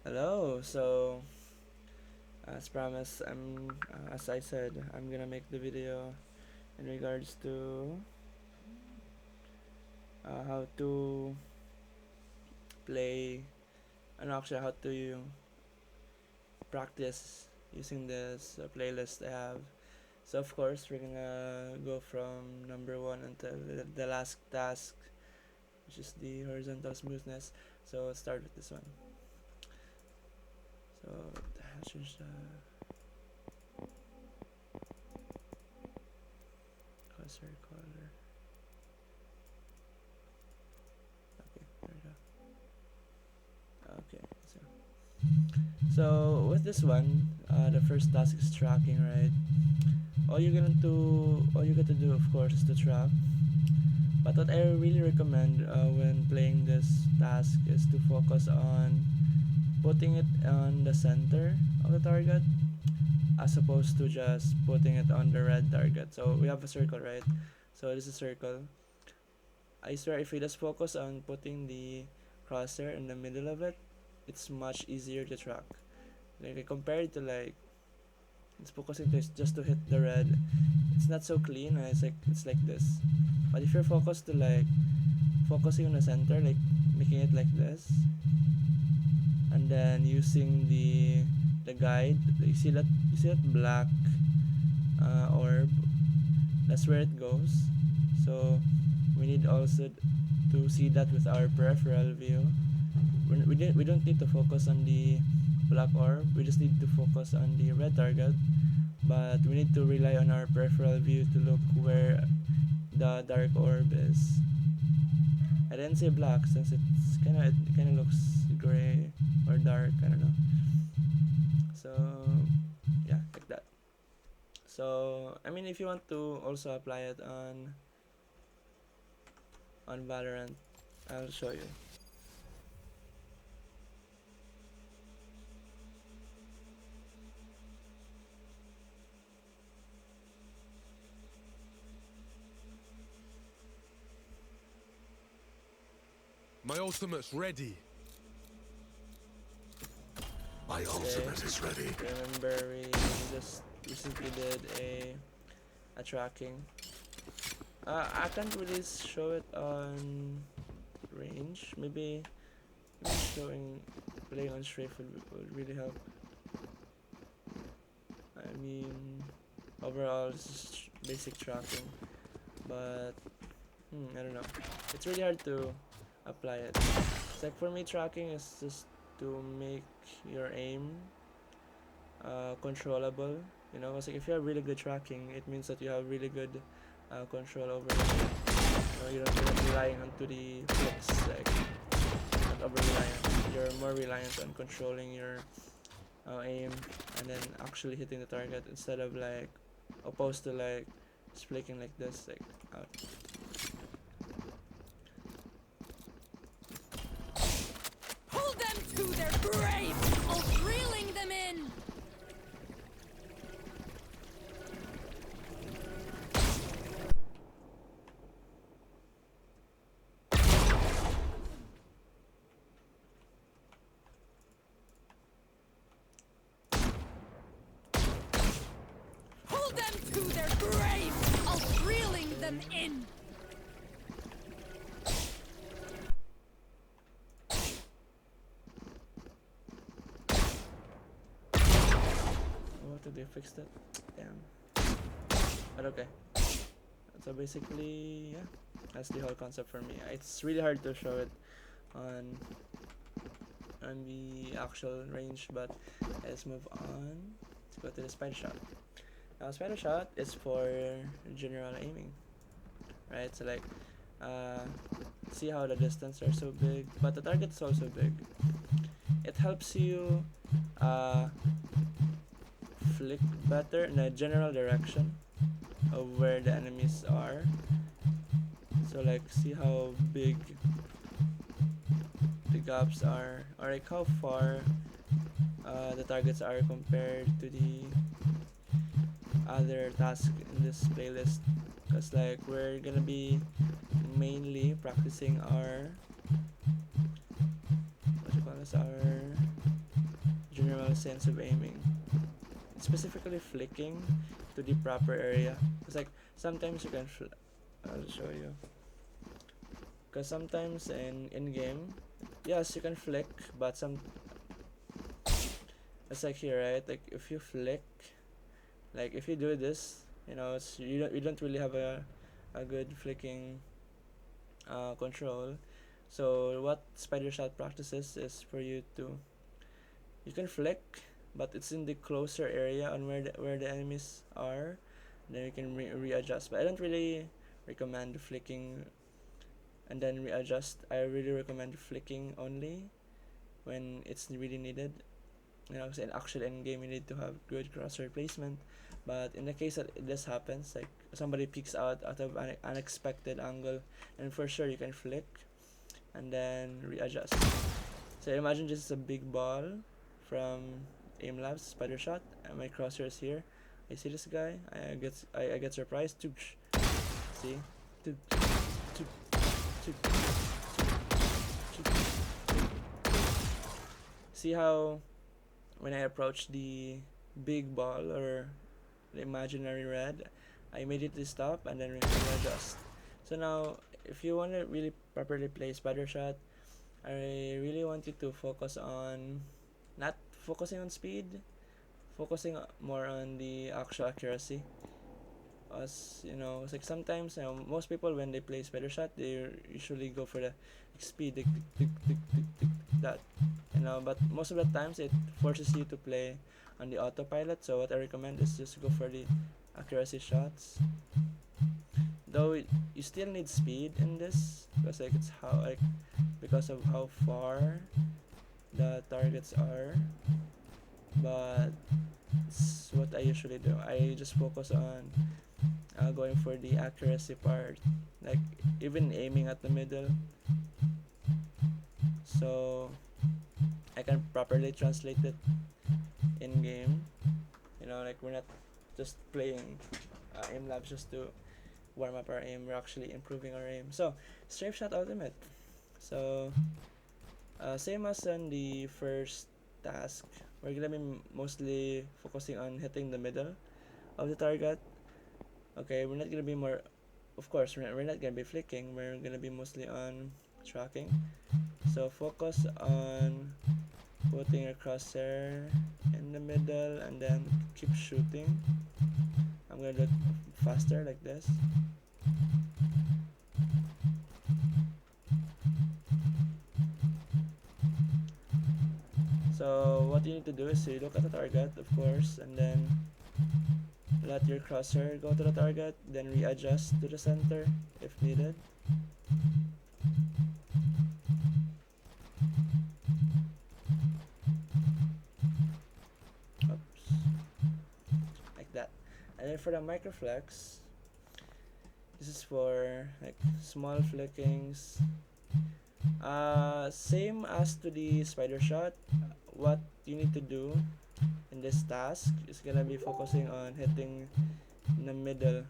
Hello. So, as promised, as I said, I'm gonna make the video in regards to how to play and actually how to practice using this playlist I have. So of course we're gonna go from number one until the last task, which is the horizontal smoothness. So let's start with this one. So let's change the cursor color. Okay, there we go. Okay, so with this one, the first task is tracking, right? All you got to do, of course, is to track. But what I really recommend when playing this task is to focus on putting it on the center of the target, as opposed to just putting it on the red target. So we have a circle, right? So this is a circle. I swear, if we just focus on putting the crosshair in the middle of it, it's much easier to track. Like compared to like it's focusing to just to hit the red, it's not so clean. It's like this. But if you're focused to like focusing on the center, like making it like this, and then using the guide, you see that black orb. That's where it goes. So we need also to see that with our peripheral view. We don't need to focus on the black orb. We just need to focus on the red target. But we need to rely on our peripheral view to look where the dark orb is. I didn't say black since it kind of looks gray or dark. I don't know. So yeah, like that. So I mean, if you want to also apply it on Valorant, I'll show you. My ultimate's ready. My ultimate is ready. Remember, we just recently did a tracking. I can't really show it on range. Maybe showing playing on strafe would really help. I mean, overall, it's just basic tracking, but I don't know. It's really hard to apply it. It's like for me, tracking is just to make your aim controllable. You know, it's like if you have really good tracking, it means that you have really good control over it. You're not relying onto the flicks, like not over reliant. You're more reliant on controlling your aim and then actually hitting the target instead of like opposed to like just flicking like this, like out. Pull them to their grave! I'll reeling them in! Pull them to their grave! I'll reeling them in! What did they fix that? Damn. But okay. So basically, yeah, that's the whole concept for me. It's really hard to show it on the actual range, but let's move on. Let's go to the spider shot. Now, spider shot is for general aiming, right? So like, see how the distance are so big, but the target is also big. It helps you flick better in a general direction of where the enemies are. So like, see how big the gaps are, or like how far the targets are compared to the other tasks in this playlist. Because like we're gonna be mainly practicing our what you call this, our sense of aiming. Specifically flicking to the proper area. It's like sometimes you can I'll show you. Because sometimes in game, yes, you can flick, but it's like here, right? Like if you flick, like if you do this, it's you don't really have a good flicking control. So what spider shot practices is for you to, you can flick, but it's in the closer area on where the enemies are. Then you can readjust. But I don't really recommend flicking and then readjust. I really recommend flicking only when it's really needed. Because in actual end game you need to have good crosshair placement. But in the case that this happens, like somebody peeks out of an unexpected angle, and for sure you can flick and then readjust. So imagine this is a big ball from Aimlabs spider shot, and my crosshair is here. I see this guy. I get surprised. See, see how when I approach the big ball or the imaginary red, I immediately stop and then readjust. So now, if you want to really properly play spider shot, I really want you to focus on not focusing on speed, focusing more on the actual accuracy. As it's like sometimes most people when they play spider shot, they usually go for the speed, tick, tick, tick, tick, tick, tick, that. But most of the times it forces you to play on the autopilot. So what I recommend is just go for the accuracy shots. Though you still need speed in this because it's because of how far the targets are. But it's what I usually do. I just focus on going for the accuracy part, like even aiming at the middle, so I can properly translate it in game. Like we're not just playing Aimlabs just to warm up our aim. We're actually improving our aim. So strafe shot ultimate. So same as on the first task, we're gonna be mostly focusing on hitting the middle of the target. Okay, we're not gonna be more, of course, we're not gonna be flicking. We're gonna be mostly on tracking. So focus on putting your crosshair in the middle and then keep shooting. I'm gonna do it faster like this. So what you need to do is you look at the target, of course, and then let your crosshair go to the target, then readjust to the center if needed. Oops. Like that. And then for the microflex, this is for like small flickings. Same as to the spider shot. What you need to do in this task is gonna be focusing on hitting in the middle.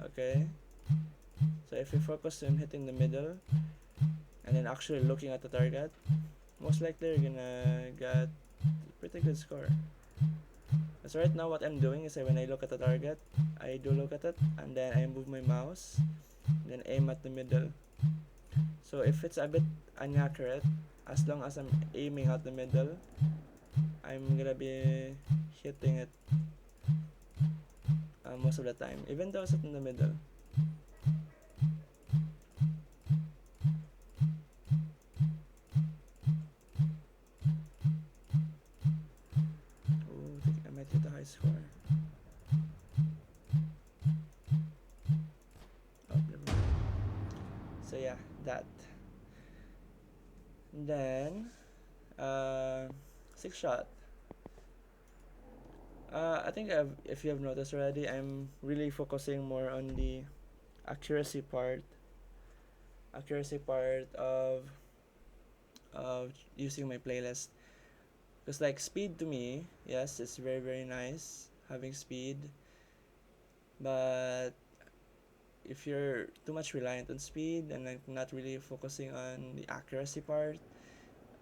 Okay, so if you focus on hitting the middle and then actually looking at the target, most likely you're gonna get a pretty good score. So right now what I'm doing is when I look at the target, I do look at it and then I move my mouse, then aim at the middle. So if it's a bit inaccurate, as long as I'm aiming at the middle, I'm gonna be hitting it most of the time, even though it's in the middle. Ooh, I might get a high score. Oh, never mind. So yeah, that. Then, six shot. I think if you have noticed already, I'm really focusing more on the accuracy part. Accuracy part of using my playlist. Because like speed to me, yes, it's very very nice having speed. But if you're too much reliant on speed and like not really focusing on the accuracy part,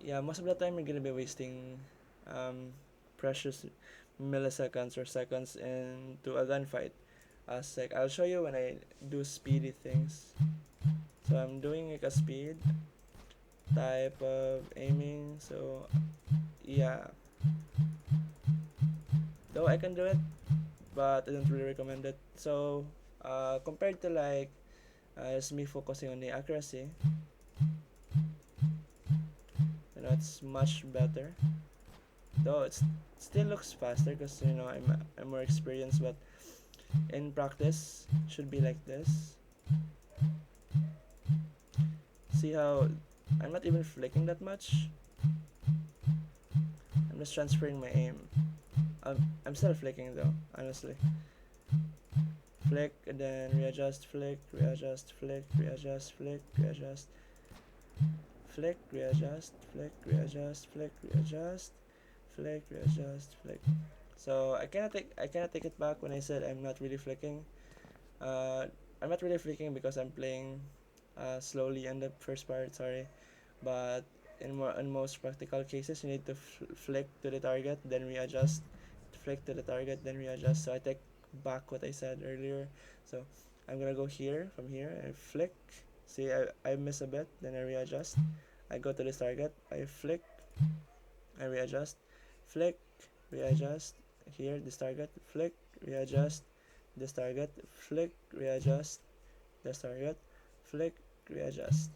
yeah, most of the time you're gonna be wasting precious milliseconds or seconds into a gunfight. As like I'll show you when I do speedy things. So I'm doing like a speed type of aiming. So yeah, though I can do it, but I don't really recommend it. So compared to like just me focusing on the accuracy, it's much better. Though it still looks faster because I'm more experienced, but in practice should be like this. See how I'm not even flicking that much. I'm just transferring my aim. I'm still flicking though, honestly. Flick and then readjust, flick, readjust, flick, readjust, flick, readjust, flick, readjust, flick, readjust, flick, readjust, flick, readjust, flick. So I cannot take it back when I said I'm not really flicking. I'm not really flicking because I'm playing slowly in the first part. Sorry, but in most practical cases, you need to flick to the target, then readjust. Flick to the target, then readjust. So I take back what I said earlier. So I'm gonna go here from here and flick. See, I miss a bit, then I readjust. I go to this target. I flick. I readjust. Flick. Readjust. Here, this target. Flick. Readjust. This target. Flick. Readjust. This target. Flick. Readjust.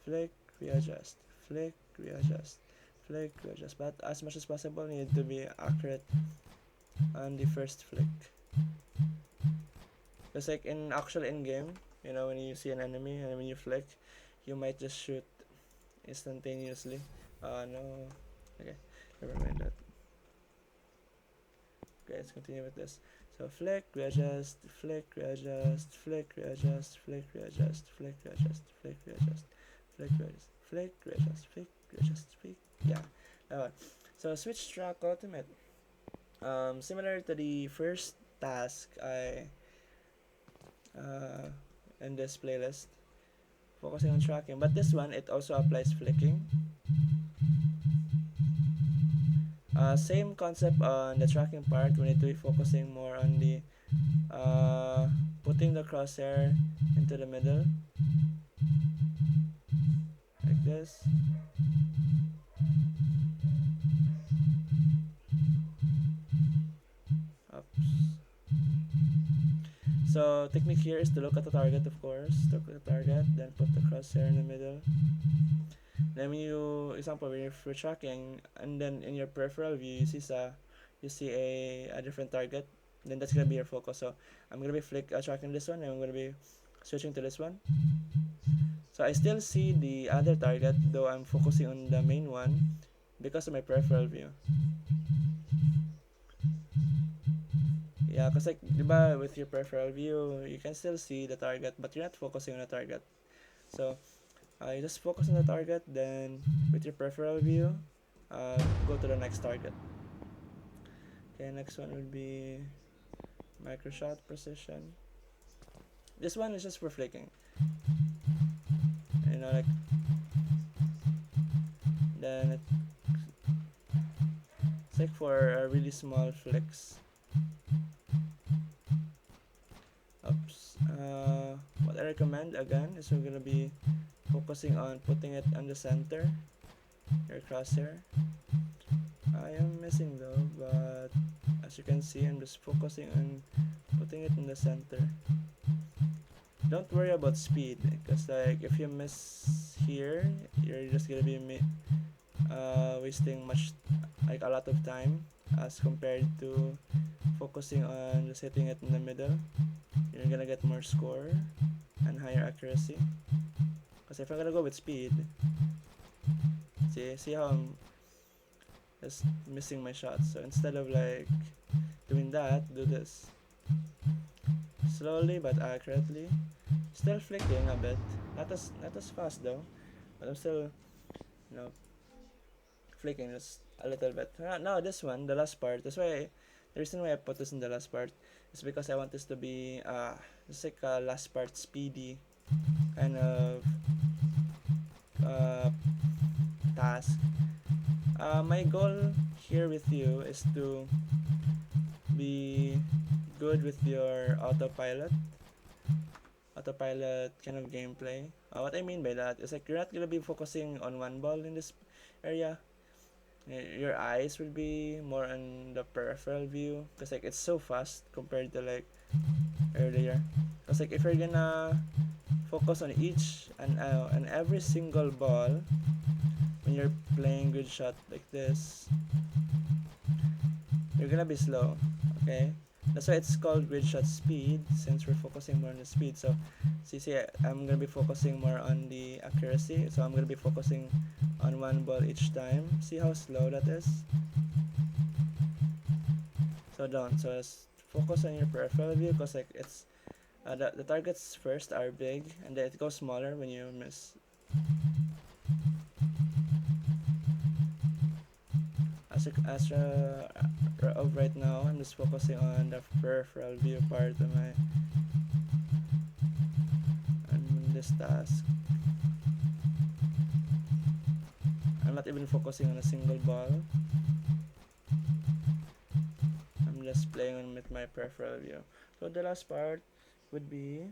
Flick. Readjust. Flick. Readjust. Flick. Readjust. But as much as possible, you need to be accurate on the first flick. Just like in game, when you see an enemy and when you flick, you might just shoot instantaneously. No. Okay, never mind that. Okay, let's continue with this. So flick, readjust, flick, readjust, flick, readjust, flick, readjust, flick, readjust, flick, readjust, flick, readjust, flick, readjust, flick, readjust, flick. Yeah, that one. So switch track ultimate. Similar to the first task I in this playlist, focusing on tracking, but this one it also applies flicking. Same concept on the tracking part. We need to be focusing more on the putting the crosshair into the middle like this. Oops. So technique here is to look at the target, of course. Look at the target, then put the crosshair in the middle. Then when you, example, when you're tracking, and then in your peripheral view, you see a different target, then that's gonna be your focus. So I'm gonna be tracking this one, and I'm gonna be switching to this one. So I still see the other target, though I'm focusing on the main one because of my peripheral view. Yeah, because like, diba, with your peripheral view, you can still see the target, but you're not focusing on the target. So you just focus on the target, then with your peripheral view, go to the next target. Okay, next one would be micro shot precision. This one is just for flicking. Like, then it's like for really small flicks. Oops. What I recommend again is we're gonna be focusing on putting it on the center, your crosshair. I am missing though, but as you can see, I'm just focusing on putting it in the center. Don't worry about speed, because like if you miss here, you're just gonna be wasting a lot of time as compared to focusing on just hitting it in the middle. You're gonna get more score and higher accuracy. Because if I'm gonna go with speed, see how I'm just missing my shots. So instead of like doing that, do this. Slowly but accurately. Still flicking a bit. Not as fast though. But I'm still flicking just a little bit. Now this one, the last part, the reason why I put this in the last part is because I want this to be just like a last part speedy kind of task. My goal here with you is to be good with your autopilot kind of gameplay. What I mean by that is like you're not gonna be focusing on one ball in this area. Your eyes will be more on the peripheral view because like it's so fast compared to like earlier. Because like if you're gonna focus on each and every single ball when you're playing good shot like this, you're gonna be slow. Okay, that's why it's called grid shot speed, since we're focusing more on the speed. So see, I'm gonna be focusing more on the accuracy, so I'm gonna be focusing on one ball each time. See how slow that is? So don't, so just focus on your peripheral view, because like it's the targets first are big and then it goes smaller when you miss. Of right now, I'm just focusing on the peripheral view part of my on this task. I'm not even focusing on a single ball. I'm just playing on with my peripheral view. So the last part would be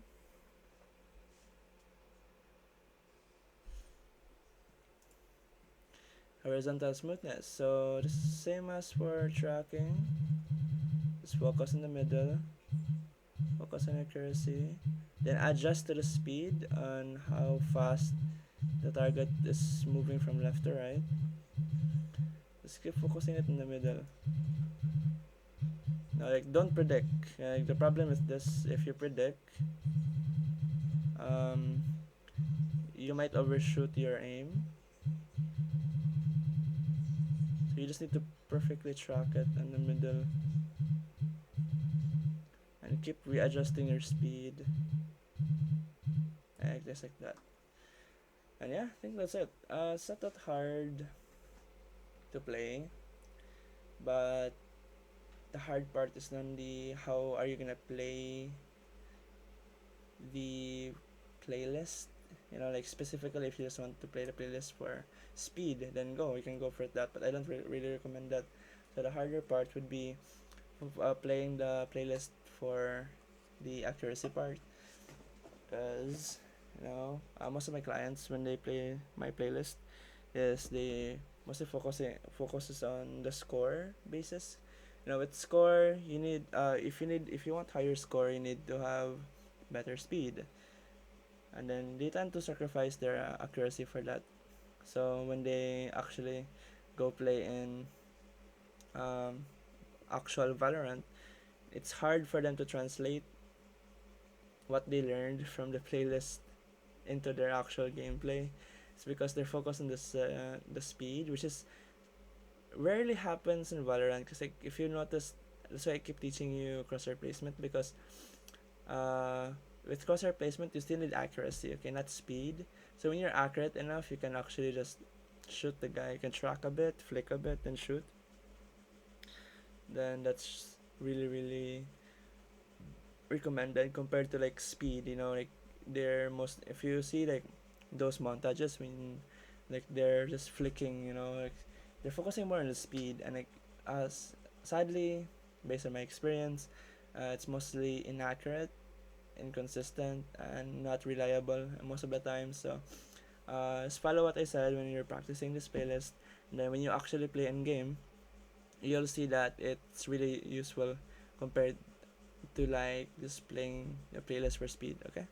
horizontal smoothness. So this is the same as for tracking. Just focus in the middle, focus on accuracy, then adjust to the speed on how fast the target is moving from left to right. Just keep focusing it in the middle. Now, like, don't predict. Like, the problem with this, if you predict, you might overshoot your aim. So you just need to perfectly track it in the middle and keep readjusting your speed. And just like that. And yeah, I think that's it. It's not that hard to play, but the hard part is on the how are you gonna play the playlist. You know, like specifically if you just want to play the playlist for speed, then you can go for that, but I don't really recommend that. So the harder part would be playing the playlist for the accuracy part, because most of my clients, when they play my playlist, is they mostly focuses on the score basis. With score, you need if you want higher score, you need to have better speed, and then they tend to sacrifice their accuracy for that. So when they actually go play in um, actual Valorant, it's hard for them to translate what they learned from the playlist into their actual gameplay. It's because they're focused on the speed, which is rarely happens in Valorant. Because like if you notice, that's why I keep teaching you crosshair placement, because uh, with crosshair placement you still need accuracy, okay, not speed. So when you're accurate enough, you can actually just shoot the guy. You can track a bit, flick a bit, and shoot. Then that's really really recommended compared to like speed. Like they're most if you see like those montages when like they're just flicking, like they're focusing more on the speed, and like as sadly, based on my experience, it's mostly inaccurate, inconsistent, and not reliable most of the time. So just follow what I said when you're practicing this playlist, and then when you actually play in game, you'll see that it's really useful compared to like just playing a playlist for speed. Okay.